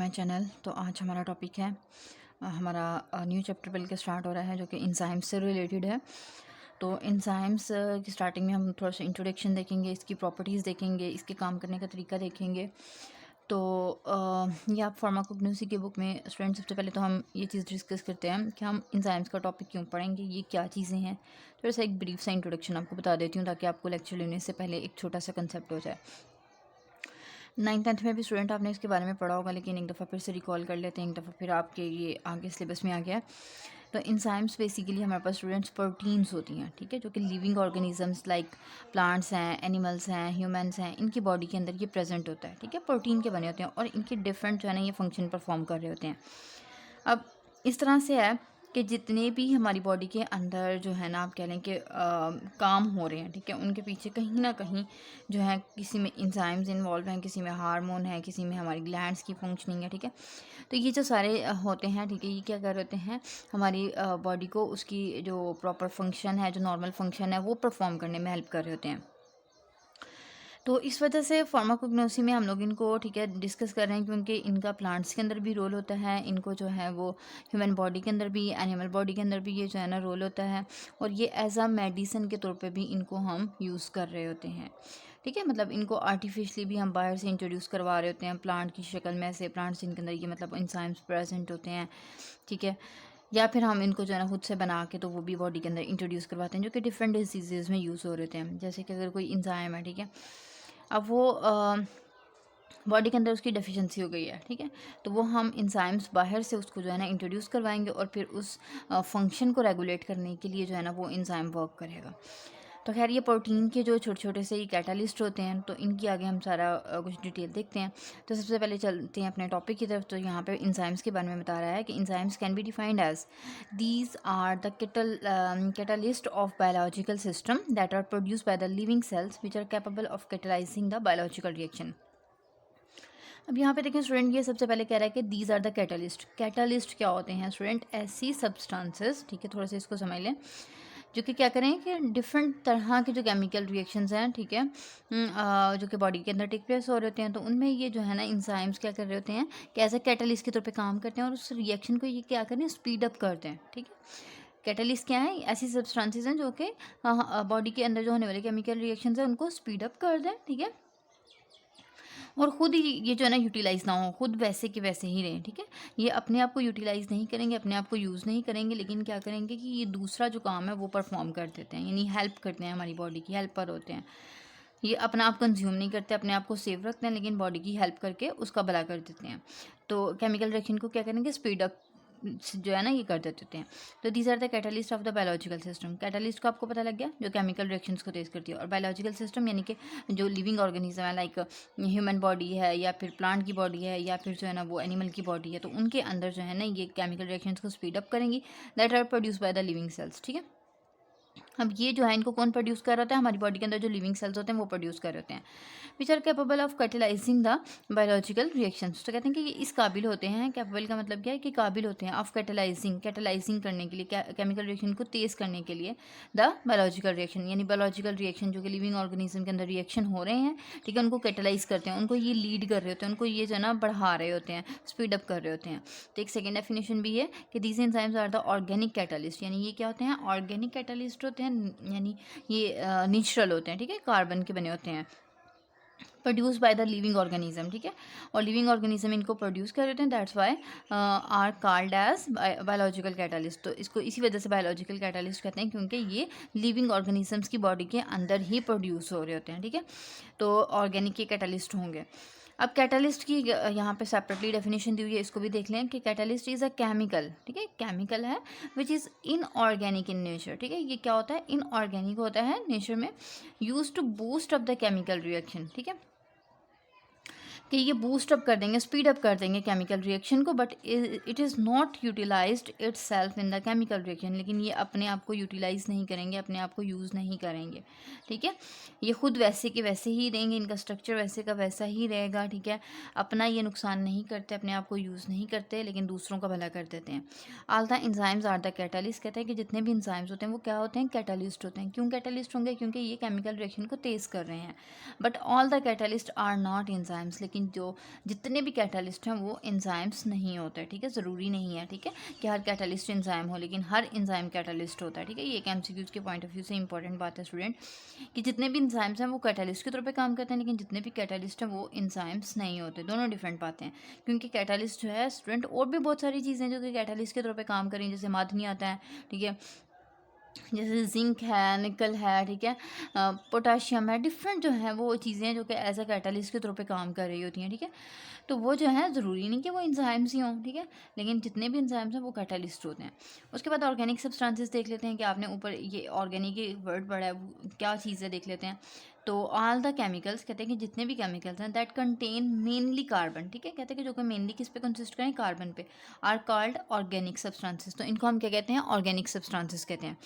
My channel. तो आज हमारा टॉपिक है हमारा न्यू चैप्टर बल्कि स्टार्ट हो रहा है जो कि इंजाइम्स से रिलेटेड है। तो इंजाइम्स की स्टार्टिंग में हम थोड़ा सा इंट्रोडक्शन देखेंगे, इसकी प्रॉपर्टीज़ देखेंगे, इसके काम करने का तरीका देखेंगे। तो ये आप फार्माकोग्नोसी की बुक में स्टूडेंट सबसे पहले तो हम ये चीज़ डिस्कस करते हैं कि हम इंजाइम्स का टॉपिक क्यों पढ़ेंगे, ये क्या चीज़ें हैं। थोड़ा सा एक ब्रीफ सा इंट्रोडक्शन आपको बता देती हूँ ताकि आपको लेक्चर लेने से पहले एक छोटा सा कंसेप्ट हो जाए। 9th-10th में भी स्टूडेंट आपने इसके बारे में पढ़ा होगा, लेकिन एक दफ़ा फिर से रिकॉल कर लेते हैं, एक दफ़ा फिर आपके ये आगे सिलेबस में आ गया है। तो इंजाइम्स बेसिकली हमारे पास स्टूडेंट्स प्रोटीन्स होती हैं, ठीक है, जो कि लिविंग ऑर्गेनिजम्स लाइक प्लांट्स हैं, एनिमल्स हैं, ह्यूमंस हैं, इनकी बॉडी के अंदर ये प्रेजेंट होता है, ठीक है, प्रोटीन के बने होते हैं और इनके डिफरेंट जो है ना ये फंक्शन परफॉर्म कर रहे होते हैं। अब इस तरह से है कि जितने भी हमारी बॉडी के अंदर जो है ना आप कह लें कि काम हो रहे हैं, ठीक है, उनके पीछे कहीं ना कहीं जो है किसी में इंजाइम्स इन्वॉल्व हैं, किसी में हार्मोन है, किसी में हमारी ग्लैंड्स की फंक्शनिंग है, ठीक है। तो ये जो सारे होते हैं, ठीक है, ये क्या कर रहे होते हैं हमारी बॉडी को उसकी जो प्रॉपर फंक्शन है, जो नॉर्मल फंक्शन है, वो परफॉर्म करने में हेल्प कर रहे होते हैं। तो इस वजह से फार्माकोग्नोसी में हम लोग इनको, ठीक है, डिस्कस कर रहे हैं क्योंकि इनका प्लांट्स के अंदर भी रोल होता है, इनको जो है वो ह्यूमन बॉडी के अंदर भी, एनिमल बॉडी के अंदर भी ये जो है ना रोल होता है, और ये एज अ मेडिसिन के तौर पे भी इनको हम यूज़ कर रहे होते हैं, ठीक है। मतलब इनको आर्टिफिशली भी हम बाहर से इंट्रोड्यूस करवा रहे होते हैं प्लांट की शक्ल में, ऐसे प्लांट्स जिनके अंदर ये मतलब इंजाइम्स प्रेजेंट होते हैं, ठीक है, या फिर हम इनको जो है ना खुद से बना के तो वो भी बॉडी के अंदर इंट्रोड्यूस करवाते हैं, जो कि डिफरेंट डिजीज़ में यूज़ हो रहे होते हैं। जैसे कि अगर कोई इंजाइम है, ठीक है, अब वो बॉडी के अंदर उसकी डेफिशिएंसी हो गई है, ठीक है, तो वो हम इंजाइम्स बाहर से उसको जो है ना इंट्रोड्यूस करवाएंगे और फिर उस फंक्शन को रेगुलेट करने के लिए जो है ना वो इंजाइम वर्क करेगा। तो खैर ये प्रोटीन के जो छोटे छोटे से ये कैटालिस्ट होते हैं, तो इनकी आगे हम सारा कुछ डिटेल देखते हैं। तो सबसे पहले चलते हैं अपने टॉपिक की तरफ। तो यहाँ पे इंजाइम्स के बारे में बता रहा है कि enzymes can be defined as these are the catalyst of biological system that are produce by the living cells which are capable of catalyzing the biological reaction. अब यहाँ पे देखें स्टूडेंट, ये सबसे पहले कह रहा है कि these are the catalyst. Catalyst क्या होते हैं स्टूडेंट? ऐसी सब्सटेंसेस, ठीक है, थोड़ा सा इसको समझ लें, जो कि क्या करें कि डिफरेंट तरह के जो केमिकल रिएक्शंस हैं, ठीक है, जो कि बॉडी के अंदर टेक प्लेस हो रहे होते हैं, तो उनमें ये जो है ना इंजाइम्स क्या कर रहे होते हैं कि एज अ कैटलिस्ट के तौर पे काम करते हैं और उस रिएक्शन को ये क्या करें, स्पीड अप करते हैं, ठीक है। कैटलिस्ट क्या है? ऐसी सब्सटेंसेस हैं जो कि बॉडी के अंदर जो होने वाले केमिकल रिएक्शंस हैं उनको स्पीड अप कर दें, ठीक है, और ख़ुद ही ये जो है ना यूटिलाइज़ ना हो, खुद वैसे के वैसे ही रहें, ठीक है। ये अपने आप को यूटिलाइज़ नहीं करेंगे, अपने आप को यूज़ नहीं करेंगे, लेकिन क्या करेंगे कि ये दूसरा जो काम है वो परफॉर्म कर देते हैं, यानी हेल्प करते हैं, हमारी बॉडी की हेल्पर होते हैं। ये अपना आप कंज्यूम नहीं करते, अपने आप को सेव रखते हैं, लेकिन बॉडी की हेल्प करके उसका भला कर देते हैं। तो केमिकल रिएक्शन को क्या करेंगे, स्पीड अप जो है ना ये कर देते हैं। तो these are the catalyst of the biological system. Catalyst को आपको पता लग गया, जो केमिकल रिएक्शंस को तेज करती है, और बायोलॉजिकल सिस्टम यानी कि जो लिविंग ऑर्गेनिज्म है, लाइक ह्यूमन बॉडी है या फिर प्लांट की बॉडी है या फिर जो है ना वो एनिमल की बॉडी है, तो उनके अंदर जो है ना ये केमिकल रिएक्शंस को स्पीड अप करेंगी, that are produce by the living cells, ठीक है। अब ये जो है इनको कौन प्रोड्यूस कर रहा होता है? हमारी बॉडी के अंदर जो लिविंग सेल्स होते हैं वो प्रोड्यूस कर रहे होते हैं, which are capable of catalyzing the biological reactions. तो कहते हैं कि ये इस काबिल होते हैं, कैपेबल का मतलब क्या है कि काबिल होते हैं, ऑफ कैटलाइजिंग करने के लिए, केमिकल रिएक्शन को तेज़ करने के लिए, द बायोलॉजिकल रिएक्शन, यानी बायोलॉजिकल रिएक्शन जो कि लिविंग ऑर्गेनिज्म के अंदर रिएक्शन हो रहे हैं, ठीक है, उनको कैटलाइज करते हैं, उनको ये लीड कर रहे होते हैं, उनको ये जो है ना बढ़ा रहे होते हैं, स्पीड अप कर रहे होते हैं। तो एक सेकेंड डेफिनेशन भी है कि these enzymes are the organic catalyst, यानी ये क्या होते हैं? ऑर्गेनिक कैटलिस्ट होते हैं, यानी ये नेचुरल होते हैं, ठीक है, कार्बन के बने होते हैं, produce by the living organism, ठीक है, और लिविंग ऑर्गेनिज्म इनको प्रोड्यूस कर रहे हैं, that's why are called as biological catalyst. तो इसको इसी वजह से बायोलॉजिकल कैटलिस्ट कहते हैं क्योंकि ये लिविंग ऑर्गेनिजम्स की बॉडी के अंदर ही प्रोड्यूस हो रहे होते हैं, ठीक है, तो ऑर्गेनिक के कैटलिस्ट होंगे। अब कैटलिस्ट की यहाँ पे सेपरेटली डेफिनेशन दी हुई है, इसको भी देख लें कि कैटलिस्ट इज़ अ केमिकल, ठीक है, केमिकल है which is inorganic in nature, ठीक है, ये क्या होता है? इनऑर्गेनिक होता है नेचर में, use to boost up the chemical reaction, ठीक है, कि ये बूस्ट अप कर देंगे, स्पीड अप कर देंगे केमिकल रिएक्शन को, but it is not utilized itself in the chemical reaction, लेकिन ये अपने आप को यूटिलाइज नहीं करेंगे, अपने आप को यूज़ नहीं करेंगे, ठीक है, ये खुद वैसे के वैसे ही रहेंगे, इनका स्ट्रक्चर वैसे का वैसा ही रहेगा, ठीक है, अपना ये नुकसान नहीं करते, अपने आप को यूज़ नहीं करते, लेकिन दूसरों का भला कर देते हैं। All the enzymes are the catalyst, कहते हैं कि जितने भी इंजाइम्स होते हैं वो क्या होते हैं? कैटलिस्ट होते हैं। क्यों कैटलिस्ट होंगे? क्योंकि ये केमिकल रिएक्शन को तेज़ कर रहे हैं। But all the catalyst are not enzymes, लेकिन लेकिन जो जितने भी कैटालिस्ट हैं वो एंजाइम्स नहीं होते, ठीक है। ज़रूरी नहीं है, ठीक है, कि हर कैटालिस्ट एंजाइम हो, लेकिन हर एंजाइम कैटालिस्ट होता है, ठीक है। ये एक एमसीक्यूज़ के पॉइंट ऑफ व्यू से इंपॉर्टेंट बात है स्टूडेंट, कि जितने भी एंजाइम्स हैं वो कैटालिस्ट के तौर पे काम करते हैं, लेकिन जितने भी कैटालिस्ट हैं वो एंजाइम्स नहीं होते। दोनों डिफरेंट बातें हैं, क्योंकि कैटालिस्ट जो है स्टूडेंट और भी बहुत सारी चीज़ें जो कि कैटालिस्ट के तौर पे काम करें, जैसे मादनी आता है, ठीक है, जैसे जिंक है, निकल है, ठीक है, पोटाशियम है, डिफरेंट जो है वो चीज़ें जो कि एज अ कैटालिस्ट के तौर पे काम कर रही होती हैं, ठीक है। तो वो जो है ज़रूरी नहीं कि वो एंजाइम्स ही हों, ठीक है, लेकिन जितने भी एंजाइम्स हैं वो कैटालिस्ट होते हैं। उसके बाद ऑर्गेनिक सब्सटेंसेस देख लेते हैं, कि आपने ऊपर ये ऑर्गेनिक वर्ड पढ़ा है, वो क्या चीज़ है देख लेते हैं। तो ऑल द केमिकल्स, कहते हैं कि जितने भी केमिकल्स हैं दैट कंटेन मेनली कार्बन, ठीक है, कहते हैं कि जो कि मेनली किस पे कंसिस्ट करें, कार्बन पे, आर कॉल्ड ऑर्गेनिक सब्सटेंसेस। तो इनको हम क्या कहते हैं, ऑर्गेनिक सब्सटेंसेस कहते हैं।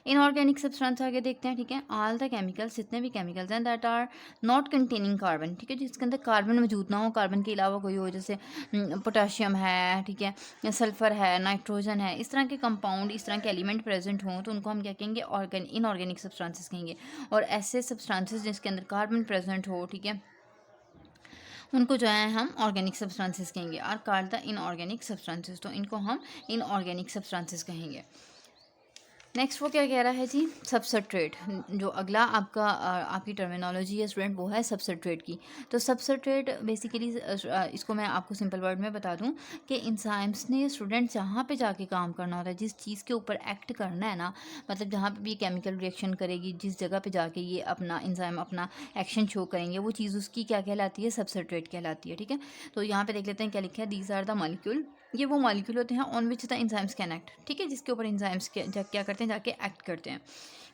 इनऑर्गेनिक सब्सटेंस आगे देखते हैं, ठीक है, ऑल द केमिकल्स, जितने भी केमिकल्स हैं that are not containing carbon, ठीक है, जिसके अंदर कार्बन मौजूद ना हो, कार्बन के अलावा कोई हो, जैसे पोटाशियम है, ठीक है, या सल्फर है, नाइट्रोजन है, इस तरह के कंपाउंड, इस तरह के एलिमेंट प्रेजेंट हों, तो उनको हम क्या कहेंगे, इनऑर्गेनिक सब्सटेंसेस कहेंगे। और ऐसे सब्सटेंसेस जिसके अंदर कार्बन प्रेजेंट हो, ठीक है, उनको जो है हम ऑर्गेनिक सब्सटेंसेस कहेंगे, are called the inorganic substances. तो इनको हम इनऑर्गेनिक सब्सटेंसेस कहेंगे। नेक्स्ट वो क्या कह रहा है जी, सबस्ट्रेट। जो अगला आपकी टर्मिनोलॉजी है स्टूडेंट, वो है सबस्ट्रेट की। तो सबस्ट्रेट बेसिकली इसको मैं आपको सिंपल वर्ड में बता दूं कि एंजाइम्स ने स्टूडेंट जहाँ पे जाके काम करना होता है, जिस चीज़ के ऊपर एक्ट करना है ना, मतलब जहाँ पे भी केमिकल रिएक्शन करेगी, जिस जगह पे जाके ये अपना एंजाइम अपना एक्शन शो करेंगे, वो चीज़ उसकी क्या कहलाती है, सबस्ट्रेट कहलाती है, ठीक है। तो यहाँ पे देख लेते हैं क्या लिखा है, दीज आर द मॉलिक्यूल, ये वो मॉलिक्यूल होते हैं on which the enzymes can act, ठीक है, जिसके ऊपर एंजाइम्स क्या करते हैं, जाके एक्ट करते हैं।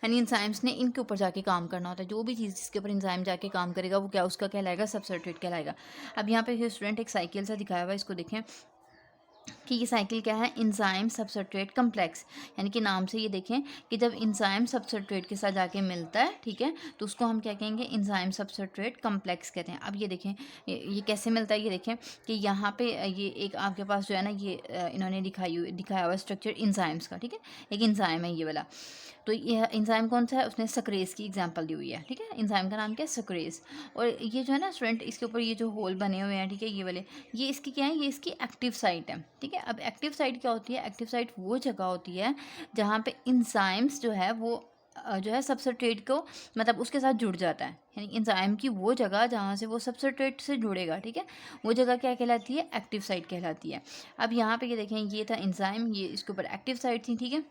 यानी एंजाइम्स ने इनके ऊपर जाके काम करना होता है। जो भी चीज़ जिसके ऊपर एंजाइम जाके काम करेगा वो क्या, उसका कहलाएगा, सबस्ट्रेट कहलाएगा। अब यहाँ पे स्टूडेंट एक साइकिल सा दिखाया हुआ है, इसको देखें कि ये साइकिल क्या है, एंजाइम सबस्ट्रेट कम्प्लेक्स, यानी कि नाम से ये देखें कि जब एंजाइम सबस्ट्रेट के साथ जाके मिलता है, ठीक है, तो उसको हम क्या कहेंगे, एंजाइम सबस्ट्रेट कम्प्लेक्स कहते हैं। अब ये देखें ये कैसे मिलता है, ये देखें कि यहाँ पे ये एक आपके पास जो है ना, ये इन्होंने दिखाया हुआ स्ट्रक्चर एंजाइम्स का, ठीक है, एक एंजाइम है ये वाला। तो ये एंजाइम कौन सा है, उसने सक्रेज की एग्जांपल दी हुई है, ठीक है, एंजाइम का नाम क्या है, सक्रेज। और ये जो है ना स्टूडेंट, इसके ऊपर ये जो होल बने हुए हैं, ठीक है, ये वाले, ये इसकी क्या है, ये इसकी एक्टिव साइट है, ठीक है। अब एक्टिव साइट क्या होती है, एक्टिव साइट वो जगह होती है जहाँ पे एंजाइम्स जो है वो जो है सबस्ट्रेट को, मतलब उसके साथ जुड़ जाता है, यानी एंजाइम की वो जगह जहाँ से वो सबस्ट्रेट से जुड़ेगा, ठीक है, वो जगह क्या कहलाती है, एक्टिव साइट कहलाती है। अब यहाँ पे ये देखें, ये था एंजाइम, ये इसके ऊपर एक्टिव साइट थी, ठीक है।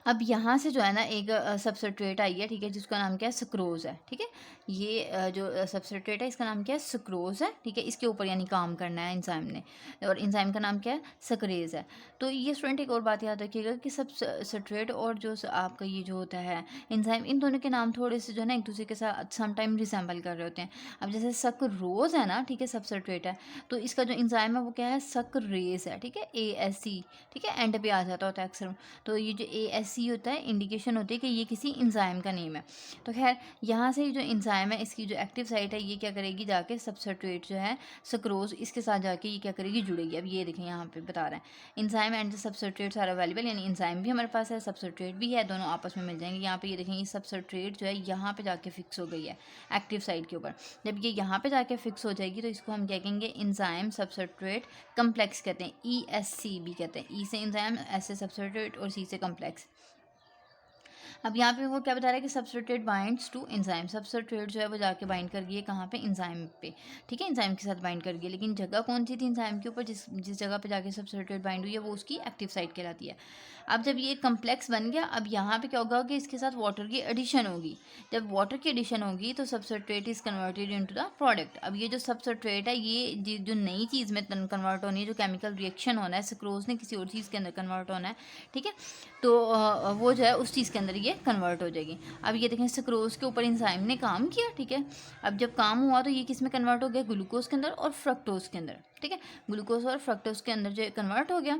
अब यहाँ से जो है ना एक सबस्ट्रेट आई है, ठीक है, जिसका नाम क्या है, सुक्रोज है, ठीक है। ये जो सबस्ट्रेट है इसका नाम क्या है, सुक्रोज है, ठीक है, इसके ऊपर यानी काम करना है एंजाइम ने, और एंजाइम का नाम क्या है, सक्रेज है। तो ये स्टूडेंट एक और बात याद रखिएगा कि सबस्ट्रेट और जो आपका ये जो होता है एंजाइम, इन दोनों के नाम थोड़े से जो है ना एक दूसरे के साथ समटाइम रिसेंबल कर रहे होते हैं। अब जैसे सक्रोज है ना, ठीक है, सबस्ट्रेट है, तो इसका जो एंजाइम है वो क्या है, सक्रेज है, ठीक है, ASC, ठीक है, एंड पे आ जाता होता है अक्सर। तो ये जो ASC होता है, इंडिकेशन होती है कि ये किसी एंजाइम का नेम है। तो खैर यहाँ से जो एंजाइम है, इसकी जो एक्टिव साइट है, ये क्या करेगी, जाके सबस्ट्रेट जो है सक्रोज, इसके साथ जाके ये क्या करेगी, जुड़ेगी। अब ये देखें यहाँ पे बता रहा है enzyme and substrates are available, यानी एंजाइम भी हमारे पास है, सबस्ट्रेट भी है, दोनों आपस में मिल जाएंगे। यहाँ पे ये देखें, ये सबस्ट्रेट जो है यहाँ पे जाके फिक्स हो गई है एक्टिव साइट के ऊपर। जब ये यहाँ पे जाके फिक्स हो जाएगी तो इसको हम क्या कहेंगे, एंजाइम सबस्ट्रेट कम्प्लेक्स कहते हैं, ESC भी कहते हैं। E से एंजाइम, S से सबस्ट्रेट और C से कम्प्लेक्स। अब यहाँ पे वो क्या बता रहा है कि substrate binds to enzyme, substrate जो है वो जाके बाइंड कर गई है कहाँ पे, एंजाइम पे, ठीक है, एंजाइम के साथ बाइंड कर गई है। लेकिन जगह कौन सी थी एंजाइम के ऊपर, जिस जगह पे जाके सबस्ट्रेट बाइंड हुई है वो उसकी एक्टिव साइट कहलाती है। अब जब ये कम्प्लेक्स बन गया, अब यहाँ पे क्या होगा कि इसके साथ वाटर की एडिशन होगी। जब वाटर की एडिशन होगी तो substrate is converted into the product. अब ये जो सबस्ट्रेट है, ये जो नई चीज़ में कन्वर्ट होनी है, जो केमिकल रिएक्शन होना है, सक्रोज ने किसी और चीज़ के अंदर कन्वर्ट होना है, ठीक है, तो वो जो है उस चीज़ के अंदर ये कन्वर्ट हो जाएगी। अब ये देखें, सक्रोज के ऊपर एंजाइम ने काम किया, ठीक है। अब जब काम हुआ तो ये किस में कन्वर्ट हो गया, ग्लूकोज के अंदर और फ्रक्टोज के अंदर, ठीक है, ग्लूकोज और फ्रक्टोज के अंदर जो कन्वर्ट हो गया।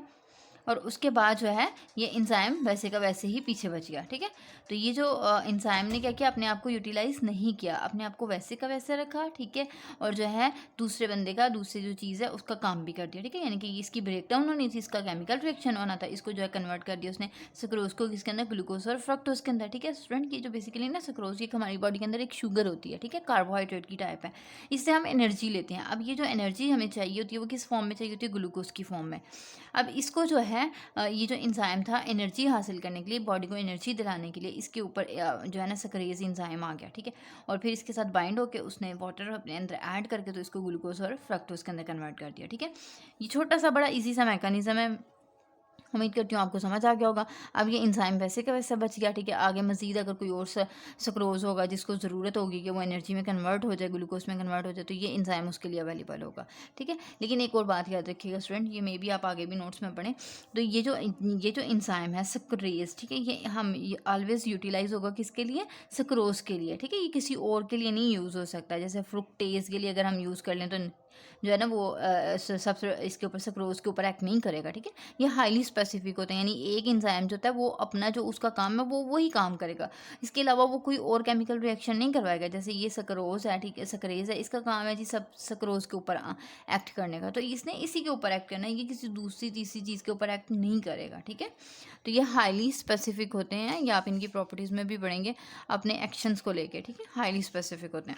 और उसके बाद जो है ये इंजाइम वैसे का वैसे ही पीछे बच गया, ठीक है। तो ये जो इंजाइम ने क्या किया, अपने आप को यूटिलाइज नहीं किया, अपने आप को वैसे का वैसे रखा, ठीक है। और जो है दूसरे बंदे का, दूसरी जो चीज़ है उसका काम भी कर दिया, ठीक है। यानी कि इसकी ब्रेक डाउन होनी थी, इसका केमिकल रिएक्शन होना था, इसको जो है कन्वर्ट कर दिया उसने सक्रोज को किसके अंदर, ग्लूकोज और फ्रक्टोज के अंदर, ठीक है स्टूडेंट। की जो बेसिकली ना सक्रोज की हमारी बॉडी के अंदर एक शुगर होती है, ठीक है, कार्बोहाइड्रेट की टाइप है, इससे हम एनर्जी लेते हैं। अब ये जो एनर्जी हमें चाहिए होती है वो किस फॉर्म में चाहिए होती है, ग्लूकोज की फॉर्म में। अब इसको जो है ये जो इंजाइम था एनर्जी हासिल करने के लिए, बॉडी को एनर्जी दिलाने के लिए, इसके ऊपर जो है ना सक्रेज इंजाइम आ गया, ठीक है। और फिर इसके साथ बाइंड होकर उसने वाटर अपने अंदर ऐड करके तो इसको ग्लूकोज और फ्रक्टोज के अंदर कन्वर्ट कर दिया, ठीक है। ये छोटा सा बड़ा इजी सा मैकेनिज्म है, उम्मीद करती हूँ आपको समझ आ गया होगा। अब ये इंजाइम वैसे का वैसे बच गया, ठीक है। आगे मजीद अगर कोई और सक्रोज होगा जिसको ज़रूरत होगी कि वो एनर्जी में कन्वर्ट हो जाए, ग्लूकोज में कन्वर्ट हो जाए, तो ये इंजाइम उसके लिए अवेलेबल होगा, ठीक है। लेकिन एक और बात याद रखिएगा स्टूडेंट, ये मे भी आप आगे भी नोट्स में पढ़ें, तो ये जो इंजाइम है सक्रेज, ठीक है, ये हम ऑलवेज यूटिलाइज होगा किसके लिए, सक्रोज के लिए, ठीक है। ये किसी और के लिए नहीं यूज़ हो सकता। जैसे फ्रुक्टेज के लिए अगर हम यूज़ कर लें तो जो है ना वो सब इसके ऊपर सक्रोज के ऊपर एक्ट नहीं करेगा, ठीक है। ये हाईली स्पेसिफिक होते हैं, यानी एक एंजाइम जो होता है वो अपना जो उसका काम है वो वही काम करेगा, इसके अलावा वो कोई और केमिकल रिएक्शन नहीं करवाएगा। जैसे ये सक्रोज है, ठीक है, सक्रेज है, इसका काम है जी सब सक्रोज के ऊपर एक्ट करने का, तो इसने इसी के ऊपर एक्ट करना है, ये किसी दूसरी तीसरी चीज़ के ऊपर एक्ट नहीं करेगा, ठीक है। तो ये हाईली स्पेसिफिक होते हैं, या आप इनकी प्रॉपर्टीज़ में भी पढ़ेंगे अपने एक्शंस को लेके, ठीक है, हाईली स्पेसिफिक होते हैं।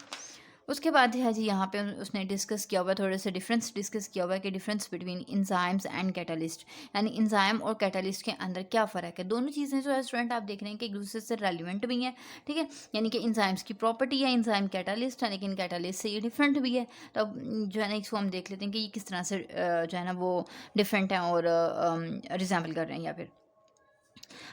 उसके बाद है जी यहाँ पे उसने डिस्कस किया हुआ है, थोड़े से डिफरेंस डिस्कस किया हुआ है कि difference between enzymes and catalyst, यानी इंजाइम और कैटलिस्ट के अंदर क्या फ़र्क है। दोनों चीज़ें जो है स्टूडेंट आप देख रहे हैं कि एक दूसरे से रेलिवेंट भी हैं, ठीक है। यानी कि इंजाइम्स की प्रॉपर्टी है इंजाइम कैटलिस्ट है, लेकिन कैटलिस्ट से ये डिफरेंट भी है। तो अब जो है ना इसको हम देख लेते हैं कि ये किस तरह से जो है ना वो डिफरेंट हैं और रिजेंबल कर रहे हैं या फिर।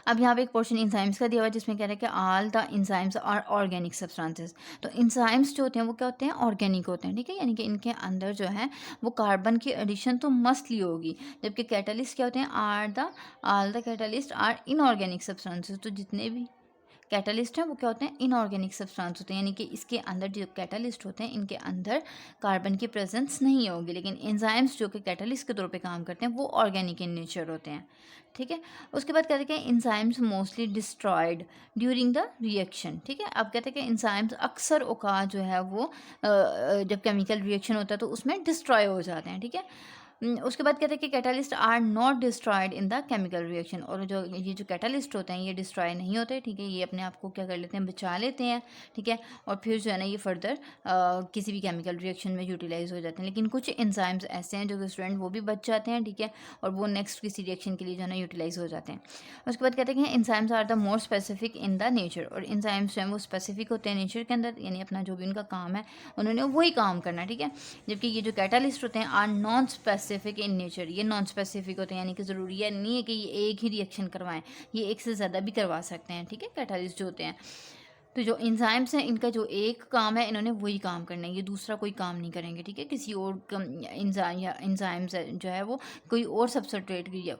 अब यहाँ पे एक पोर्शन इंजाइम्स का दिया हुआ है जिसमें कह रहा है कि all the enzymes are organic substances. तो इंजाइम्स जो होते हैं वो क्या होते हैं, ऑर्गेनिक होते हैं, ठीक है। यानी कि इनके अंदर जो है वो कार्बन की एडिशन तो मस्टली होगी, जबकि कैटलिस्ट क्या होते हैं, all the catalyst are inorganic substances. तो जितने भी कैटलिस्ट हैं वो क्या होते हैं, इनऑर्गेनिक सब्सटेंस होते हैं, यानी कि इसके अंदर जो कैटलिस्ट होते हैं इनके अंदर कार्बन की प्रेजेंस नहीं होगी। लेकिन एंजाइम्स जो कि कैटलिस्ट के तौर पे काम करते हैं वो ऑर्गेनिक इन नेचर होते हैं, ठीक है। उसके बाद कहते हैं कि enzymes mostly destroyed during the reaction, ठीक है। अब कहते हैं कि एंजाइम्स अक्सर औकात जो है वो जब केमिकल रिएक्शन होता है तो उसमें डिस्ट्रॉय हो जाते हैं, ठीक है। उसके बाद कहते हैं कि catalyst are not destroyed in the chemical reaction, और ये जो कैटलिस्ट होते हैं ये डिस्ट्रॉय नहीं होते, ठीक है। ये अपने आप को क्या कर लेते हैं, बचा लेते हैं, ठीक है। और फिर जो है ना ये फर्दर किसी भी केमिकल रिएक्शन में यूटिलाइज हो जाते हैं। लेकिन कुछ एंजाइम्स ऐसे हैं जो कि स्टूडेंट वो भी बच जाते हैं, ठीक है, और वो नेक्स्ट किसी रिएक्शन के लिए जो है ना यूटिलाइज हो जाते हैं। उसके बाद कहते हैं कि enzymes are the more specific in the nature, और एंजाइम्स जो हैं वो स्पेसिफिक होते हैं नेचर के अंदर, यानी अपना जो भी उनका काम है उन्होंने वही काम करना है, ठीक है। जबकि ये जो कैटलिस्ट होते हैं are non specific in nature, ये नॉन स्पेसिफिक होते हैं, यानी कि ज़रूरी है नहीं है कि ये एक ही रिएक्शन करवाएं, ये एक से ज़्यादा भी करवा सकते हैं, ठीक है, कैटलिस्ट जो होते हैं। तो जो एंजाइम्स हैं इनका जो एक काम है इन्होंने वही काम करना है, ये दूसरा कोई काम नहीं करेंगे, ठीक है। किसी और एंजाइम्स जो है वो कोई और सब्सट्रेट या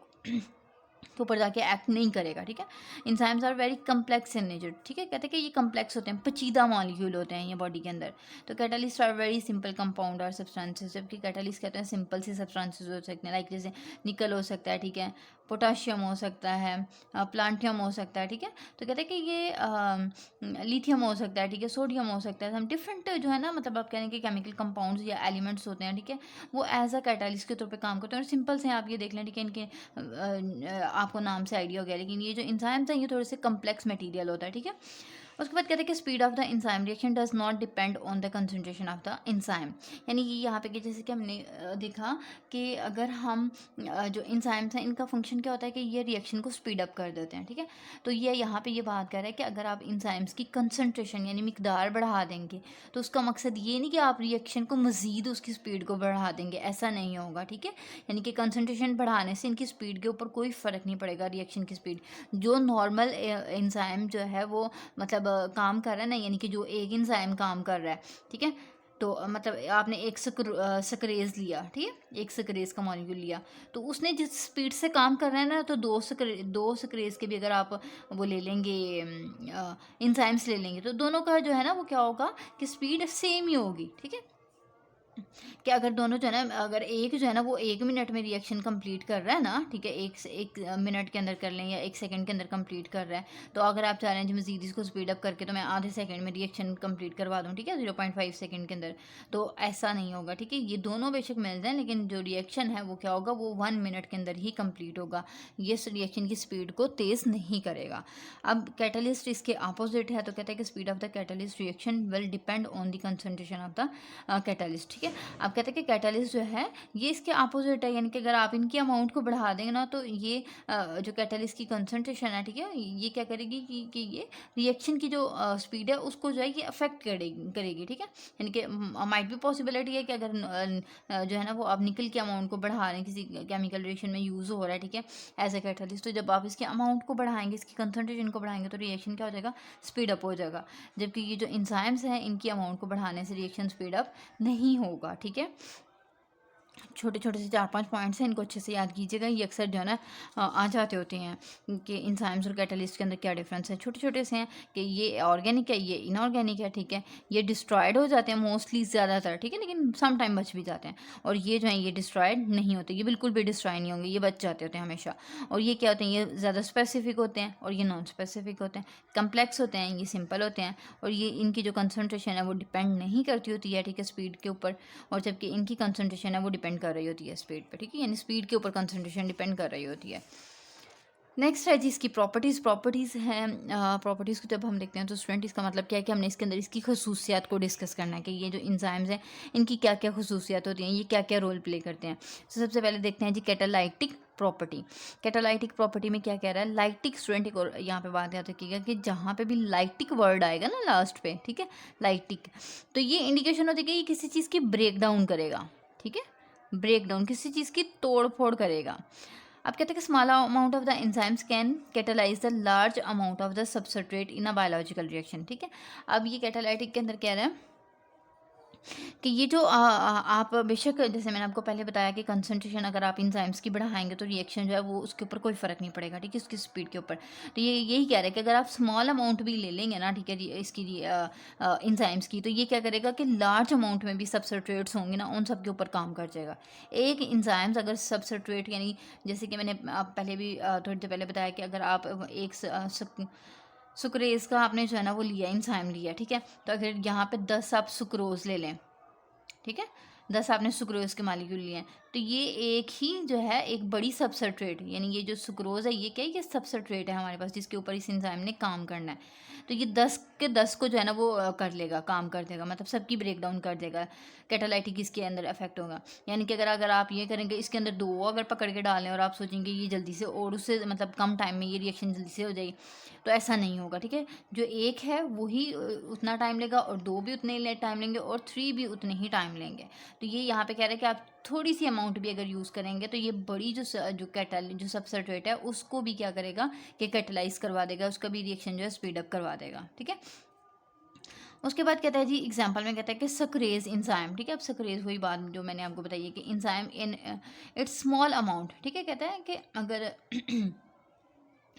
तो ऊपर जाके एक्ट नहीं करेगा, ठीक है। Enzymes are very complex in nature, ठीक है। कहते हैं कि ये कम्प्लेक्स होते हैं, पेचीदा मॉलिक्यूल होते हैं ये बॉडी के अंदर। तो catalyst are very simple compound और सब्सटेंसेस, जबकि कैटलिस्ट कहते हैं सिंपल से सब्सटेंसेस हो सकते हैं, लाइक जैसे निकल हो सकता है, ठीक है, पोटाशियम हो सकता है, प्लांटियम हो सकता है, ठीक है। तो कहते हैं कि ये लिथियम हो सकता है, ठीक है, सोडियम हो सकता है। हम डिफरेंट जो है ना मतलब आप कहें कि केमिकल कंपाउंड्स या एलिमेंट्स होते हैं, ठीक है, वो एज अ कैटलिस्ट के तौर पे काम करते हैं। और सिंपल से आप ये देख लें, ठीक है, इनके आपको नाम से आइडिया हो गया, लेकिन ये जो इंजाइम्स हैं ये थोड़े से कम्प्लेक्स मटेरियल होता है, ठीक है। उसके बाद कहते हैं कि speed of the enzyme reaction does not depend on the concentration of the enzyme, यानी कि यहाँ पे कि जैसे कि हमने देखा कि अगर हम जो इंजाइम्स हैं इनका फंक्शन क्या होता है कि ये रिएक्शन को स्पीड अप कर देते हैं, ठीक है। तो ये यहाँ पे ये बात कर रहा है कि अगर आप इंजाइम्स की कंसंट्रेशन यानी मिकदार बढ़ा देंगे तो उसका मकसद ये नहीं कि आप रिएक्शन को मज़ीद उसकी स्पीड को बढ़ा देंगे, ऐसा नहीं होगा, ठीक है। यानी कि कंसंट्रेशन बढ़ाने से इनकी स्पीड के ऊपर कोई फ़र्क नहीं पड़ेगा, रिएक्शन की स्पीड जो नॉर्मल इंजाइम जो है वो मतलब काम कर रहा है ना, यानी कि जो एक इंजाइम काम कर रहा है, ठीक है। तो मतलब आपने एक सक्रेज लिया, ठीक है, एक सक्रेज का मॉलिक्यूल लिया, तो उसने जिस स्पीड से काम कर रहा है ना, तो दो सक्रेज के भी अगर आप वो ले लेंगे इंजाइम्स ले लेंगे तो दोनों का जो है ना वो क्या होगा कि स्पीड सेम ही होगी, ठीक है। कि अगर दोनों जो है ना, अगर एक जो है ना वो 1 मिनट में रिएक्शन कंप्लीट कर रहा है ना, ठीक है, 1 मिनट के अंदर कर लें या 1 सेकंड के अंदर कंप्लीट कर रहा है, तो अगर आप चाह रहे हैं जी मज़ीद इसको स्पीड अप करके तो मैं आधे सेकंड में रिएक्शन कंप्लीट करवा दूँ, ठीक है, 0.5 सेकंड के अंदर, तो ऐसा नहीं होगा, ठीक है। ये दोनों बेशक मिल जाएँ, लेकिन जो रिएक्शन है वो क्या होगा, वो 1 मिनट के अंदर ही कंप्लीट होगा। ये रिएक्शन की स्पीड को तेज़ नहीं करेगा। अब कैटलिस्ट इसके अपोजिट है, तो कहते हैं कि speed of the catalyst reaction will depend on the concentration of the catalyst, ठीक है। अब कहते हैं कि कैटलिस्ट जो है ये इसके अपोजिट है, यानी कि अगर आप इनकी अमाउंट को बढ़ा देंगे ना, तो ये जो कैटलिस्ट की कंसंट्रेशन है, ठीक है, ये क्या करेगी कि ये रिएक्शन की जो स्पीड है उसको जो है ये अफेक्ट करेगी, ठीक है। यानी कि माइट भी पॉसिबिलिटी है कि अगर जो है ना वो आप निकल के अमाउंट को बढ़ा रहे हैं, किसी केमिकल रिएक्शन में यूज़ हो रहा है, ठीक है, एज ए कैटलिस्ट, तो जब आप इसके अमाउंट को बढ़ाएंगे, इसकी कंसंट्रेशन को बढ़ाएंगे, तो रिएक्शन क्या हो जाएगा, स्पीड अप हो जाएगा। जबकि ये जो इंजाइम्स हैं इनकी अमाउंट को बढ़ाने से रिएक्शन स्पीड अप नहीं होगा, ठीक है। छोटे छोटे से 4-5 पॉइंट्स हैं, इनको अच्छे से याद कीजिएगा। ये अक्सर जो है ना आ जाते होते हैं कि इंजाइम्स और कैटलिस्ट के अंदर क्या डिफरेंस है। छोटे छोटे से हैं कि ये ऑर्गेनिक है, ये इनऑर्गेनिक है, ठीक है, ये डिस्ट्रॉयड हो जाते हैं मोस्टली ज़्यादातर, ठीक है, लेकिन सम टाइम बच भी जाते हैं। और ये जो है ये डिस्ट्रॉयड नहीं होते, ये बिल्कुल भी डिस्ट्रॉय नहीं होंगे, ये बच जाते होते हैं हमेशा। और ये क्या होते हैं, ये ज़्यादा स्पेसिफिक होते हैं और ये नॉन स्पेसिफिक होते हैं, कम्प्लेक्स होते हैं, ये सिंपल होते हैं, और ये इनकी जो कंसनट्रेशन है वो डिपेंड नहीं करती होती है, ठीक है, स्पीड के ऊपर। और जबकि इनकी कंसनट्रेशन है वो डिपेंड कर रही होती है स्पीड पे, ठीक है, यानी स्पीड के ऊपर कंसंट्रेशन डिपेंड कर रही होती है। नेक्स्ट है जी इसकी प्रॉपर्टीज़ हैं। प्रॉपर्टीज़ को जब हम देखते हैं तो स्टूडेंट इसका मतलब क्या है कि हमने इसके अंदर इसकी खसूसियात को डिस्कस करना है कि ये जो इंजाइम्स हैं इनकी क्या क्या खसूसियात होती हैं, ये क्या क्या रोल प्ले करते हैं। तो सबसे पहले देखते हैं जी कैटालाइटिक प्रॉपर्टी। कैटालाइटिक प्रॉपर्टी में क्या कह रहा है, लाइटिक, स्टूडेंट एक और यहाँ पे बात याद रखिएगा कि जहाँ पे भी लाइटिक वर्ड आएगा ना लास्ट पे, ठीक है, लाइटिक, तो ये इंडिकेशन होती है कि ये किसी चीज़ की ब्रेक डाउन करेगा, ठीक है, ब्रेक डाउन, किसी चीज़ की तोड़ फोड़ करेगा। अब कहते हैं कि small amount of the enzymes can catalyse the large amount of the substrate in a biological reaction, ठीक है। अब ये कैटालाइटिक के अंदर कह रहा है कि ये जो आप बेशक जैसे मैंने आपको पहले बताया कि कंसंट्रेशन अगर आप इंजाइम्स की बढ़ाएंगे तो रिएक्शन जो है वो उसके ऊपर कोई फ़र्क नहीं पड़ेगा, ठीक है, उसकी स्पीड के ऊपर। तो ये यही कह रहा है कि अगर आप स्मॉल अमाउंट भी ले लेंगे ना, ठीक है, इसकी इंजाइम्स की, तो ये क्या करेगा कि लार्ज अमाउंट में भी सबस्ट्रेट्स होंगे ना, उन सब के ऊपर काम कर जाएगा। एक इंजाइम्स अगर सबस्ट्रेट, यानी जैसे कि मैंने पहले भी थोड़ी देर पहले बताया कि अगर आप एक सुक्रेज का आपने जो है ना वो लिया, इंजाइम लिया, ठीक है, तो अगर यहाँ पे 10 आप सुक्रोज ले लें, ठीक है, 10 आपने सुक्रोज के मालिक्यूल लिए हैं, तो ये एक ही जो है एक बड़ी सबस्ट्रेट, यानी ये जो सुक्रोज है ये क्या है, ये सबस्ट्रेट है हमारे पास जिसके ऊपर इस एंजाइम ने काम करना है। तो ये 10 के 10 को जो है ना वो कर लेगा, काम कर देगा, मतलब सबकी ब्रेक डाउन कर देगा। कैटालाइटिक इसके अंदर इफेक्ट होगा, यानी कि अगर आप ये करेंगे, इसके अंदर 2 अगर पकड़ के डालें और आप सोचेंगे ये जल्दी से और उससे मतलब कम टाइम में ये रिएक्शन जल्दी से हो जाएगी, तो ऐसा नहीं होगा, ठीक है। जो एक है वही उतना टाइम लेगा और 2 भी उतने टाइम लेंगे और 3 भी उतने ही टाइम लेंगे। तो ये यहाँ पे कह रहे हैं कि आप थोड़ी सी अमाउंट भी अगर यूज़ करेंगे तो ये बड़ी जो सबस्ट्रेट है उसको भी क्या करेगा कि कैटलाइज करवा देगा, उसका भी रिएक्शन जो है स्पीड अप करवा देगा, ठीक है। उसके बाद कहता है जी एग्जाम्पल में कहता है कि सक्रेज इंजाइम, ठीक है। अब सक्रेज वही बात जो मैंने आपको बताई है कि enzyme in its small amount, ठीक है, कहता है कि अगर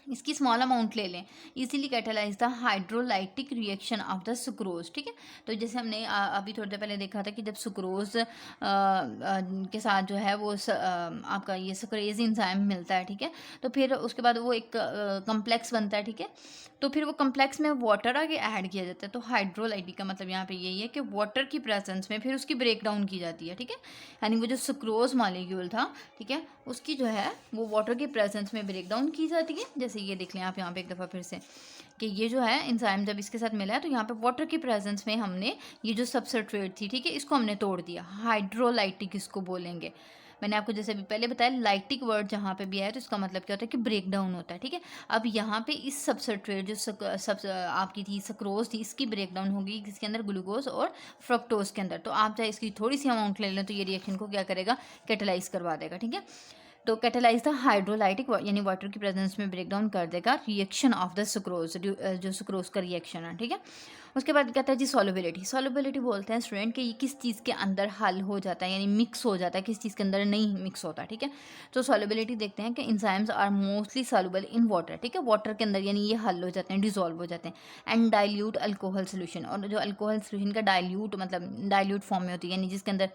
इसकी स्मॉल अमाउंट ले लें, easily catalyse the hydrolytic reaction of the sucrose, ठीक है। तो जैसे हमने अभी थोड़ी देर पहले देखा था कि जब सुक्रोज के साथ जो है वो आपका ये सक्रेज इंजाइम मिलता है, ठीक है, तो फिर उसके बाद वो एक कम्प्लेक्स बनता है, ठीक है, तो फिर वो कम्प्लेक्स में वाटर आगे ऐड किया जाता है। तो हाइड्रोलाइटिक का मतलब यहाँ पे यही है कि वाटर की प्रेजेंस में फिर उसकी ब्रेक डाउन की जाती है, ठीक है, यानी वो जो सुक्रोज मॉलिक्यूल था, ठीक है, उसकी जो है वो वाटर की प्रेजेंस में ब्रेक डाउन की जाती है। जैसे ये देख लें आप यहाँ पे एक दफ़ा फिर से कि ये जो है इंजाइम जब इसके साथ मिला है तो यहाँ पे वाटर की प्रेजेंस में हमने ये जो सबस्ट्रेट थी, ठीक है, इसको हमने तोड़ दिया, हाइड्रोलाइटिक इसको बोलेंगे। मैंने आपको जैसे भी पहले बताया लाइटिक वर्ड जहाँ पे भी आया तो इसका मतलब क्या होता है कि ब्रेक डाउन होता है, ठीक है। अब यहाँ पे इस सबस्ट्रेट जो आपकी थी सक्रोज थी, इसकी ब्रेक डाउन होगी किसके अंदर, ग्लूकोज और फ्रक्टोज के अंदर। तो आप चाहे इसकी थोड़ी सी अमाउंट ले लें तो ये रिएक्शन को क्या करेगा, कैटलाइज करवा देगा, ठीक है। तो कैटेलाइज द हाइड्रोलाइटिक यानी वाटर की प्रेजेंस में ब्रेक डाउन कर देगा रिएक्शन ऑफ द सुक्रोज, जो सुक्रोज का रिएक्शन है, ठीक है। उसके बाद कहता है जी सॉल्युबिलिटी। सॉल्युबिलिटी बोलते हैं स्टूडेंट कि ये किस चीज़ के अंदर हल हो जाता है, यानी मिक्स हो जाता है, किस चीज़ के अंदर नहीं मिक्स होता, ठीक है। तो सॉल्युबिलिटी देखते हैं कि enzymes are mostly soluble in water, ठीक है, वाटर के अंदर, यानी ये हल हो जाते हैं, डिजोल्व हो जाते हैं। एंड डाइल्यूट अल्कोहल सोल्यूशन, और जो अल्कोहल सोल्यूशन का डाइल्यूट मतलब डाइल्यूट फॉर्म में होती है, यानी जिसके अंदर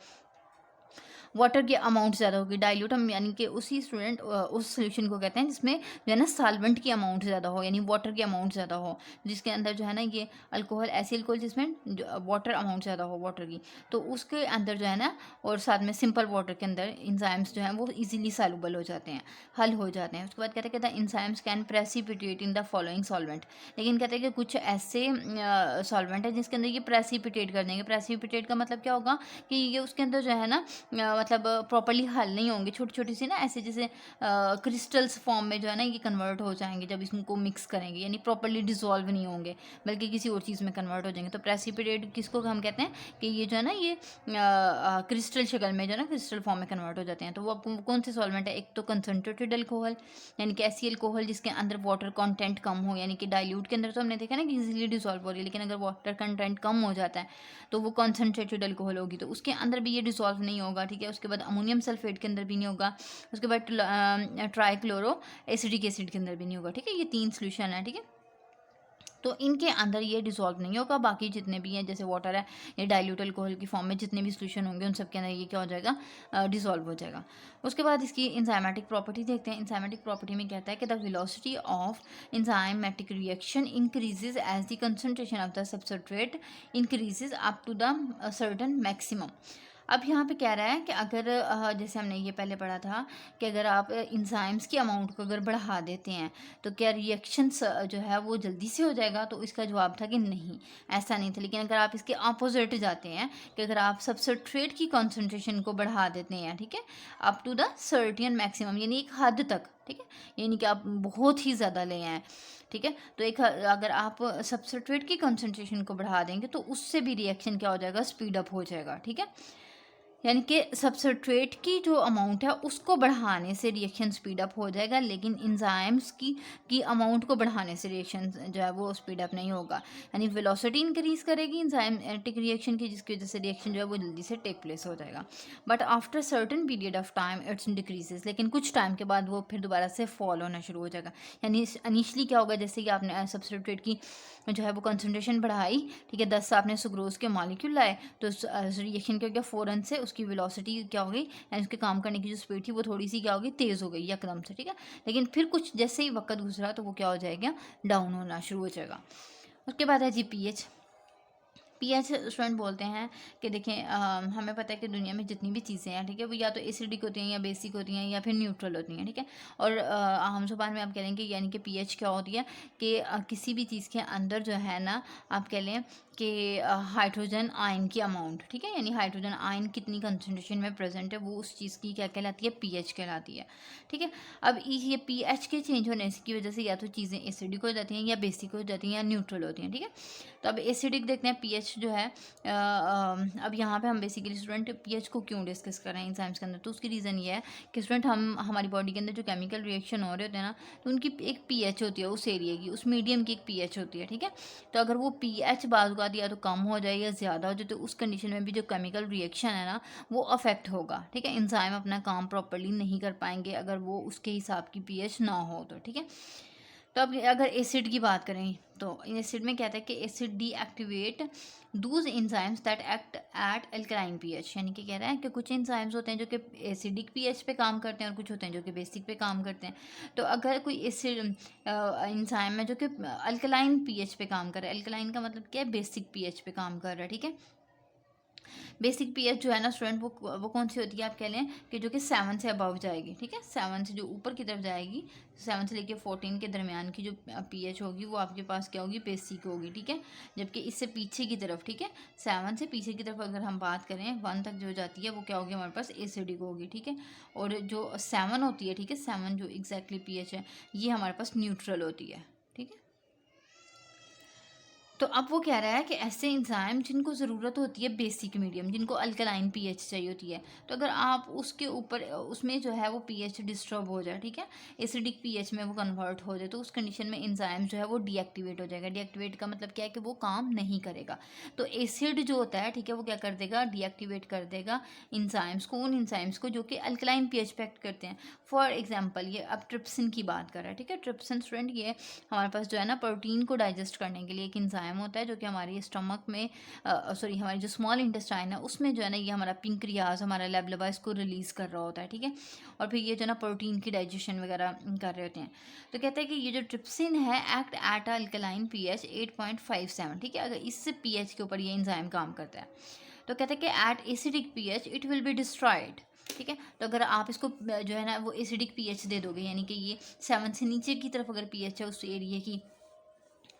वाटर की अमाउंट ज़्यादा होगी। डाइल्यूट हम यानी कि उसी स्टूडेंट उस सोल्यूशन को कहते हैं जिसमें जो है ना सॉल्वेंट की अमाउंट ज़्यादा हो, यानी वाटर की अमाउंट ज़्यादा हो, जिसके अंदर जो है ना ये अल्कोहल, ऐसी अल्कोहल जिसमें वाटर अमाउंट ज़्यादा हो वाटर की, तो उसके अंदर जो है ना, और साथ में सिंपल वाटर के अंदर इंजाइम्स जो हैं वो इजीली सॉल्युबल हो जाते हैं, हल हो जाते हैं। उसके बाद कहते हैं enzymes can precipitate in the following solvent, लेकिन कहते हैं कि कुछ ऐसे सॉल्वेंट है जिसके अंदर ये प्रेसिपिटेट कर देंगे। प्रेसिपिटेट का मतलब क्या होगा कि ये उसके अंदर जो है ना मतलब प्रॉपरली हल नहीं होंगे, छोटी छोटी सी ना ऐसे जैसे क्रिस्टल्स फॉर्म में जो है ना ये कन्वर्ट हो जाएंगे जब इसको मिक्स करेंगे, यानी प्रॉपरली डिसॉल्व नहीं होंगे बल्कि किसी और चीज़ में कन्वर्ट हो जाएंगे। तो प्रेसिपिटेट किसको हम कहते हैं कि ये जो है ना ये क्रिस्टल शक्ल में जो है ना क्रिस्टल फॉर्म में कन्वर्ट हो जाते हैं। तो वो कौन से सॉल्वेंट है? एक तो कंसनट्रेटेड अल्कोहल, यानी कि ऐसी अल्कोहल जिसके अंदर वाटर कंटेंट कम हो, यानी कि डाइल्यूट के अंदर तो हमने देखा ना कि इजीली डिसॉल्व हो रही है, लेकिन अगर वाटर कंटेंट कम हो जाता है तो वो कॉन्सनट्रेटेड अल्कोहल होगी, तो उसके अंदर भी ये डिसॉल्व नहीं होगा, ठीक है। उसके बाद अमोनियम सल्फेट के अंदर भी नहीं होगा, उसके बाद ट्राइक्लोरो एसिडिक एसिड के अंदर भी नहीं होगा, ठीक है। ये 3 सोल्यूशन है, ठीक है। तो इनके अंदर ये डिसॉल्व नहीं होगा। बाकी जितने भी हैं जैसे वाटर है, ये डाइल्यूट अल्कोहल की फॉर्म में जितने भी सोल्यूशन होंगे उन सब के अंदर ये क्या हो जाएगा, डिसॉल्व हो जाएगा। उसके बाद इसकी इंजाइमेटिक प्रॉपर्टी देखते हैं। इंजाइमेटिक प्रॉपर्टी में कहता है कि the velocity of enzymatic reaction increases as the concentration of the substrate increases up to the certain maximum. अब यहाँ पे कह रहा है कि अगर जैसे हमने ये पहले पढ़ा था कि अगर आप इंजाइम्स की अमाउंट को अगर बढ़ा देते हैं तो क्या रिएक्शंस जो है वो जल्दी से हो जाएगा, तो इसका जवाब था कि नहीं, ऐसा नहीं था। लेकिन अगर आप इसके अपोजिट जाते हैं कि अगर आप सबस्ट्रेट की कॉन्सेंट्रेशन को बढ़ा देते हैं, ठीक है, up to the certain maximum, यानी एक हद तक, ठीक है, यानी कि आप बहुत ही ज़्यादा ले आए, ठीक है, तो एक अगर आप सबस्ट्रेट की कॉन्सेंट्रेशन को बढ़ा देंगे तो उससे भी रिएक्शन क्या हो जाएगा, स्पीड अप हो जाएगा, ठीक है। यानी कि सबस्ट्रेट की जो अमाउंट है उसको बढ़ाने से रिएक्शन स्पीड अप हो जाएगा, लेकिन इंजाइम्स की अमाउंट को बढ़ाने से रिएक्शन जो है वो स्पीड अप नहीं होगा। यानी वेलोसिटी इंक्रीज करेगी इंजाइमेटिक रिएक्शन की, जिसकी वजह से रिएक्शन जो है वो जल्दी से टेक प्लेस हो जाएगा। But after certain period of time it's decreases, लेकिन कुछ टाइम के बाद वो फिर दोबारा से फॉल होना शुरू हो जाएगा। यानी इनिशली क्या होगा, जैसे कि आपने सबस्ट्रेट की जो है वो कंसनट्रेशन बढ़ाई, ठीक है, 10 आपने सुक्रोज के मॉलिक्यूल लाए, तो रिएक्शन क्या हो गया, फ़ौरन से उसकी वेलोसिटी क्या हो गई, यानी उसके काम करने की जो स्पीड थी वो थोड़ी सी क्या हो गई, तेज़ हो गई एकदम से, ठीक है। लेकिन फिर कुछ जैसे ही वक्त गुजरा तो वो क्या हो जाएगा, डाउन होना शुरू हो जाएगा। उसके बाद है जी पीएच। पीएच स्टूडेंट बोलते हैं कि देखें हमें पता है कि दुनिया में जितनी भी चीज़ें हैं, ठीक है, वो या तो एसिडिक होती हैं या बेसिक होती हैं या फिर न्यूट्रल होती हैं, ठीक है। और आम जुबान में आप कह लें कि यानी कि पीएच क्या होती है कि किसी भी चीज़ के अंदर जो है ना, आप कह लें कि हाइड्रोजन आयन की अमाउंट, ठीक है, यानी हाइड्रोजन आयन कितनी कंसनट्रेशन में प्रेजेंट है वो उस चीज़ की क्या कहलाती है, पीएच कहलाती है, ठीक है। अब ये पीएच के चेंज होने की वजह से या तो चीज़ें एसिडिक हो जाती हैं या बेसिक हो जाती हैं या न्यूट्रल होती हैं, ठीक है। तो अब एसिडिक देखते हैं पीएच जो है अब यहाँ पे हम बेसिकली स्टूडेंट पीएच को क्यों डिस्कस कर रहे हैं एंजाइम्स के अंदर, तो उसकी रीज़न ये है कि स्टूडेंट हम हमारी बॉडी के अंदर जो केमिकल रिएक्शन हो रहे होते हैं ना, तो उनकी एक पीएच होती है, उस एरिया की, उस मीडियम की एक पीएच होती है, ठीक है। तो अगर वो पीएच बाज़ या तो कम हो जाए या ज़्यादा हो जाए, तो उस कंडीशन में भी जो केमिकल रिएक्शन है ना वो अफेक्ट होगा, ठीक है। एंजाइम अपना काम प्रॉपरली नहीं कर पाएंगे अगर वो उसके हिसाब की पीएच ना हो तो, ठीक है। तो अब अगर एसिड की बात करें तो एसिड में कहता है कि acid deactivate Dooj enzymes that act at alkaline pH, यानी कि कह रहा है कि कुछ एंजाइम्स होते हैं जो कि एसिडिक पीएच पे काम करते हैं और कुछ होते हैं जो कि बेसिक पे काम करते हैं। तो अगर कोई एसिड एंजाइम है जो कि अल्कलाइन पीएच पे काम कर रहा है, अल्कलाइन का मतलब क्या है, बेसिक पीएच पे काम कर रहा है, ठीक है। बेसिक पीएच जो है ना स्टूडेंट वो कौन सी होती है, आप कह लें कि जो कि 7 से अबव जाएगी, ठीक है, 7 से जो ऊपर की तरफ जाएगी, 7 से लेके 14 के दरमियान की जो पीएच होगी वो आपके पास क्या होगी, बेसिक होगी, ठीक है। जबकि इससे पीछे की तरफ, ठीक है, 7 से पीछे की तरफ अगर हम बात करें 1 तक जो जाती है वो क्या होगी, हमारे पास एसिडिक होगी, ठीक है। और जो 7 होती है, ठीक है, 7 जो एग्जैक्टली पीएच है ये हमारे पास न्यूट्रल होती है, ठीक है। तो अब वो कह रहा है कि ऐसे एंजाइम जिनको ज़रूरत होती है बेसिक मीडियम, जिनको अल्कलाइन पीएच चाहिए होती है, तो अगर आप उसके ऊपर उसमें जो है वो पीएच डिस्टर्ब हो जाए, ठीक है, एसिडिक पीएच में वो कन्वर्ट हो जाए, तो उस कंडीशन में एंजाइम जो है वो डीएक्टिवेट हो जाएगा। डीएक्टिवेट का मतलब क्या है कि वो काम नहीं करेगा। तो एसिड जो होता है, ठीक है, वो क्या कर देगा, डीएक्टिवेट कर देगा एंजाइम्स को, उन एंजाइम्स को जो कि अल्कलाइन पीएच पे एक्ट करते हैं। फॉर एग्जाम्पल ये अब ट्रिप्सिन की बात कर रहा है, ठीक है, ट्रिप्सिन स्टूडेंट ये हमारे पास जो है ना प्रोटीन को डाइजेस्ट करने के लिए एक एंजाइम होता है जो कि हमारी स्टमक में सॉरी हमारी जो स्मॉल इंटेस्टाइन है उसमें जो है ना ये हमारा पिंक्रियाज हमारा लैबलबा इसको रिलीज़ कर रहा होता है, ठीक है, और फिर ये जो है ना प्रोटीन की डाइजेशन वगैरह कर रहे होते हैं। तो कहते हैं कि ये जो ट्रिप्सिन है एक्ट एट अल्कलाइन पीएच 8.57, ठीक है, अगर इस पीएच के ऊपर ये एंजाइम काम करता है तो कहते हैं कि at acidic pH it will be destroyed, ठीक है। तो अगर आप इसको जो है ना वो एसिडिक पीएच दे दोगे, यानी कि ये 7 से नीचे की तरफ अगर पीएच है उस एरिया की,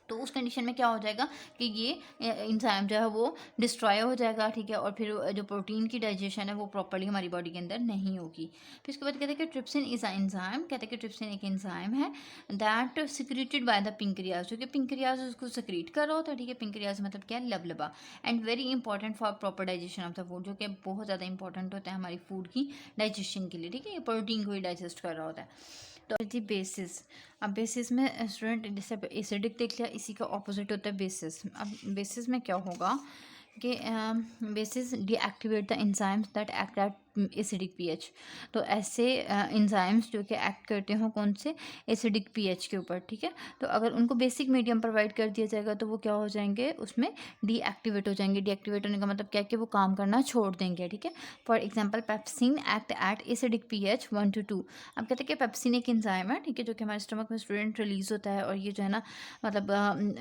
तो उस कंडीशन में क्या हो जाएगा कि ये एंजाइम जो है वो डिस्ट्रॉय हो जाएगा, ठीक है, और फिर जो प्रोटीन की डाइजेशन है वो प्रॉपर्ली हमारी बॉडी के अंदर नहीं होगी। फिर उसके बाद कहते हैं कि ट्रिप्सिन इज एंजाइम, कहते हैं कि ट्रिप्सिन एक एंजाइम है that secreted by the pancreas, जो कि पिंक्रियाज उसको सिक्रीट कर रहा होता है, ठीक है, पिंक्रियाज मतलब क्या है, लबलबा, and very important for proper digestion of the food, जो कि बहुत ज़्यादा इंपॉर्टेंट होता है हमारी फूड की डाइजेशन के लिए, ठीक है, ये प्रोटीन को ही डाइजेस्ट कर रहा होता है। तो जी बेसिस, अब बेसिस में स्टूडेंट जैसे एसिडिक देख लिया, इसी का ऑपोजिट होता है बेसिस। अब बेसिस में क्या होगा कि basis deactivate the enzymes that act at acidic pH. तो ऐसे एंजाइम्स जो कि एक्ट करते हो कौन से, एसिडिक पीएच के ऊपर, ठीक है, तो अगर उनको बेसिक मीडियम प्रोवाइड कर दिया जाएगा तो वो क्या हो जाएंगे, उसमें डीएक्टिवेट हो जाएंगे। डीएक्टिवेट होने का मतलब क्या है कि वो काम करना छोड़ देंगे, ठीक है। For example pepsin act at acidic pH 1 to 2। अब कहते हैं कि पेप्सिन एक एंजाइम है, ठीक है, जो कि हमारे स्टमक में स्टूडेंट रिलीज होता है, और ये जो है ना मतलब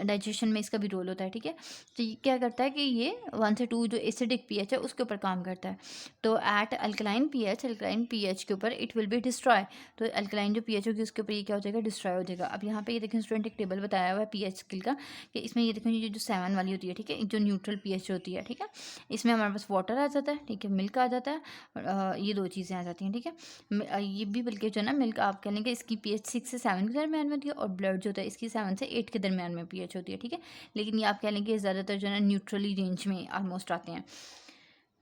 डाइजेशन में इसका भी रोल होता है, ठीक है। तो ये क्या करता है कि ये 1 से 2 जो एसिडिक पीएच है उसके ऊपर काम करता है। तो एट अल्कलाइन पीएच के ऊपर इट विल बी डिस्ट्रॉय, तो अल्कलाइन जो पीएच होगी उसके ऊपर ये क्या हो जाएगा, डिस्ट्रॉय हो जाएगा। अब यहाँ पे ये देखें स्टूडेंट एक टेबल बताया हुआ है पीएच स्केल का, कि इसमें ये देखें ये जो 7 वाली होती है, ठीक है, जो न्यूट्रल पीएच होती है, ठीक है, इसमें हमारे पास वाटर आ जाता है, ठीक है, मिल्क आ जाता है, और ये दो चीज़ें आ जाती हैं, ठीक है। ये भी बल्कि जो है ना मिल्क आप कह लेंगे इसकी पीएच 6 से 7 के दरमियान में होती है, और ब्लड जो होता है इसकी 7 से 8 के दरमियान में पीएच होती है, ठीक है। लेकिन ये आप कह लेंगे ज़्यादातर जो है ना न्यूट्रली रेंज में ऑलमोस्ट आते हैं।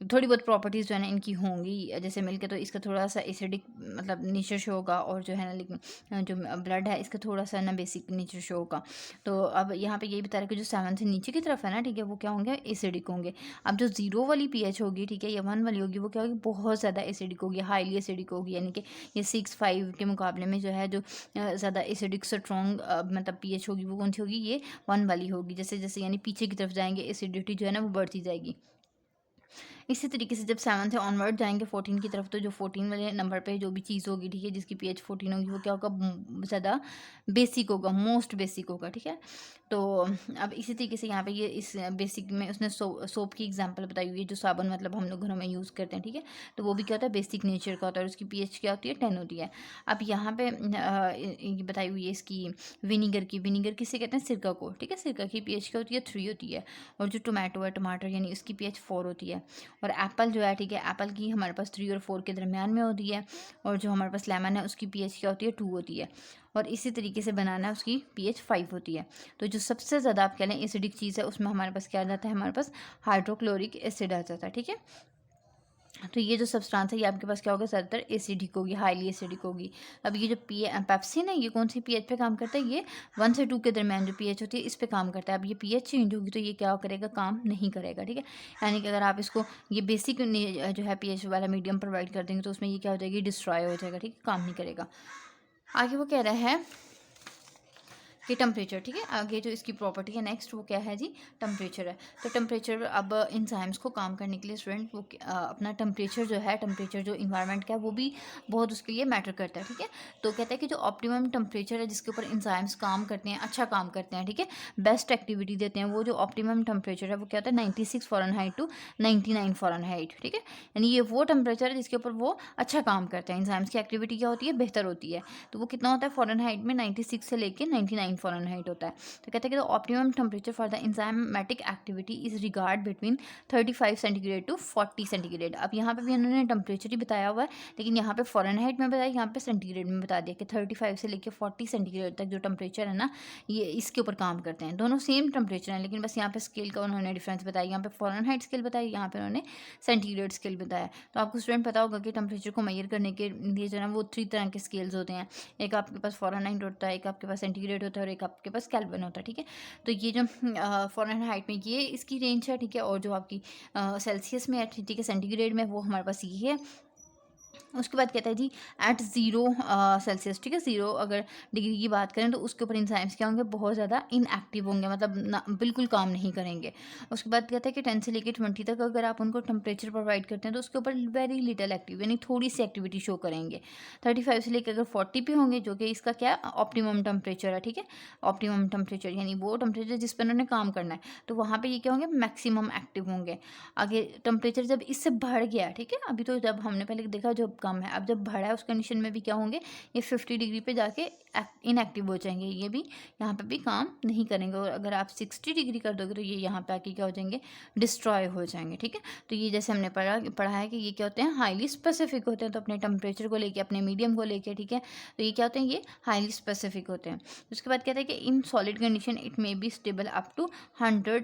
थोड़ी बहुत प्रॉपर्टीज़ जो है ना इनकी होंगी, जैसे मिल्क है तो इसका थोड़ा सा एसिडिक मतलब नेचर शो होगा, और जो है ना लेकिन जो ब्लड है इसका थोड़ा सा ना बेसिक नेचर शो होगा। तो अब यहाँ पे यही बता रहा है कि जो 7 से नीचे की तरफ है ना, ठीक है, वो क्या होंगे, एसिडिक होंगे। अब जो 0 वाली पीएच होगी, ठीक है, या 1 वाली होगी, वो क्या होगी, बहुत ज़्यादा एसिडिक होगी, हाईली एसिडिक होगी, यानी कि ये 6-5 के मुकाबले में जो है जो ज़्यादा एसिडिक स्ट्रॉन्ग मतलब पीएच होगी वो कौन सी होगी, ये 1 वाली होगी। जैसे जैसे यानी पीछे की तरफ जाएंगे एसिडिटी जो है ना वो बढ़ती जाएगी। इसी तरीके से जब 7 से ऑनवर्ड जाएंगे 14 की तरफ, तो जो 14 वाले नंबर पे जो भी चीज़ होगी, ठीक है, जिसकी पीएच 14 होगी, वो क्या होगा, ज़्यादा बेसिक होगा, मोस्ट बेसिक होगा, ठीक है। तो अब इसी तरीके से यहाँ पे ये इस बेसिक में उसने सोप की एग्जांपल बताई हुई है, जो साबुन मतलब हम लोग घरों में यूज़ करते हैं, ठीक है, तो वो भी क्या होता है, बेसिक नेचर का होता है, और उसकी पीएच क्या होती है, 10 होती है। अब यहाँ पे ये बताई हुई है इसकी विनीगर किसे कहते हैं, सिरका को, ठीक है, सिरका की पीएच क्या होती है, 3 होती है। और जो टोमेटो है, टमाटर यानी उसकी पीएच 4 होती है। और एप्पल जो है, ठीक है, एप्पल की हमारे पास 3 और 4 के दरमियान में होती है। और जो हमारे पास लेमन है उसकी पीएच क्या होती है, 2 होती है। और इसी तरीके से बनाना है उसकी पीएच 5 होती है। तो जो सबसे ज़्यादा आप कह लें एसिडिक चीज़ है उसमें हमारे पास क्या आ जाता है, हमारे पास हाइड्रोक्लोरिक एसिड आ जाता है, ठीक है। तो ये जो सब्सटेंस है ये आपके पास क्या होगा, ज़्यादातर एसिडिक होगी, हाईली एसिडिक होगी। अब ये जो पेप्सिन है ये कौन सी पीएच पे काम करता है, ये 1 से 2 के दरमियान जो पीएच होती है इस पे काम करता है। अब ये पीएच चेंज होगी तो ये क्या करेगा, काम नहीं करेगा, ठीक है। यानी कि अगर आप इसको ये बेसिक जो है पीएच वाला मीडियम प्रोवाइड कर देंगे तो उसमें ये क्या हो जाएगी, डिस्ट्रॉय हो जाएगा, ठीक है, काम नहीं करेगा। आगे वो कह रहा है कि टेम्परेचर, ठीक है, आगे जो इसकी प्रॉपर्टी है नेक्स्ट वो क्या है जी, टेम्परेचर है। तो टेम्परेचर अब एंजाइम्स को काम करने के लिए स्टूडेंट वो अपना टेम्परेचर जो है, टेम्परेचर जो इन्वायरमेंट का है वो भी बहुत उसके लिए मैटर करता है, ठीक है। तो कहता है कि जो ऑप्टिमम टेम्परेचर है जिसके ऊपर एंजाइम्स काम करते हैं, अच्छा काम करते हैं, ठीक है, बेस्ट एक्टिविटी देते हैं, वो जो ऑप्टिमम टेम्परेचर है वो क्या होता है, 96 फ़ारेनहाइट टू 99 फ़ारेनहाइट, ठीक है। यानी ये वो टेम्परेचर है जिसके ऊपर वो अच्छा काम करते हैं, एंजाइम्स की एक्टिविटी क्या होती है, बेहतर होती है। तो वो कितना होता है फ़ारेनहाइट में, 96 से लेके 99 49 फ़ारेनहाइट होता है। तो कहते हैं कि the optimum temperature for the enzymatic activity is regard between 35 centigrade to 40 centigrade. अब यहाँ पे भी उन्होंने टेम्परेचर ही बताया हुआ है, लेकिन यहाँ पे फ़ारेनहाइट में बताया, यहाँ पे सेंटीग्रेड में बता दिया कि 35 से लेकर 40 सेंटीग्रेड तक जो टेम्परेचर है ना, ये इसके ऊपर काम करते हैं। दोनों सेम टेम्परेचर हैं, लेकिन बस यहाँ पे स्केल का उन्होंने डिफरेंस बताया। यहाँ पे फ़ारेनहाइट स्केल बताई, यहाँ पे उन्होंने सेंटीग्रेड स्केल बताया। तो आपको स्टूडेंट पता होगा कि टेम्परेचर को मेजर करने के लिए जो है ना वो 3 तरह के स्केल्स होते हैं। एक आपके पास फ़ारेनहाइट होता है, एक आपके पास सेंटीग्रेड होता है, और एक आपके पास केल्विन होता है, ठीक है। तो ये जो फ़ारेनहाइट में ये इसकी रेंज है, ठीक है, और जो आपकी सेल्सियस में है, ठीक है, सेंटीग्रेड में, वो हमारे पास ये है। उसके बाद कहता है जी एट 0 सेल्सियस, ठीक है, 0 अगर डिग्री की बात करें तो उसके ऊपर इंजाइम्स क्या होंगे, बहुत ज़्यादा इनएक्टिव होंगे, मतलब ना बिल्कुल काम नहीं करेंगे। उसके बाद कहता है कि 10 से लेकर 20 तक अगर आप उनको टेम्परेचर प्रोवाइड करते हैं तो उसके ऊपर वेरी लिटल एक्टिव, यानी थोड़ी सी एक्टिविटी शो करेंगे। 35 से लेकर अगर 40 पे होंगे, जो कि इसका क्या ऑप्टिमम टेम्परेचर है, ठीक है, ऑप्टिमम टेम्परेचर यानी वो टेम्परेचर जिस पर उन्होंने काम करना है, तो वहाँ पर ये क्या होंगे, मैक्सिमम एक्टिव होंगे। आगे टेम्परेचर जब इससे बढ़ गया, ठीक है, अभी तो जब हमने पहले देखा जब कम है, अब जब बढ़ा है उस कंडीशन में भी क्या होंगे, ये 50 डिग्री पे जाके इनएक्टिव हो जाएंगे, ये भी यहाँ पे भी काम नहीं करेंगे। और अगर आप 60 डिग्री कर दोगे तो ये यहाँ पे आके क्या हो जाएंगे, डिस्ट्रॉय हो जाएंगे, ठीक है। तो ये जैसे हमने पढ़ा है कि ये क्या होते हैं, हाईली स्पेसिफिक होते हैं, तो अपने टेम्परेचर को लेके, अपने मीडियम को लेके, ठीक है, तो ये क्या होते हैं, ये हाईली स्पेसिफिक होते हैं। उसके बाद कहते हैं कि in solid condition it may be stable up to 100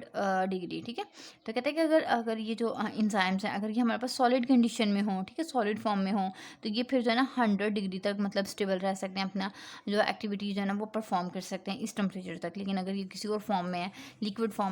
degree, ठीक है। तो कहते हैं कि अगर अगर ये जो इंजाइम्स हैं, अगर ये हमारे पास सॉलिड कंडीशन में हो, ठीक है, सॉलिड फॉर्म में हो, तो ये फिर जो है ना 100 डिग्री तक मतलब स्टेबल रह सकते हैं, अपना जो एक्टिविटीज़ है ना वो परफॉर्म कर सकते हैं इस टेम्परेचर तक। लेकिन अगर ये किसी और फॉर्म में है, लिक्विड फॉर्म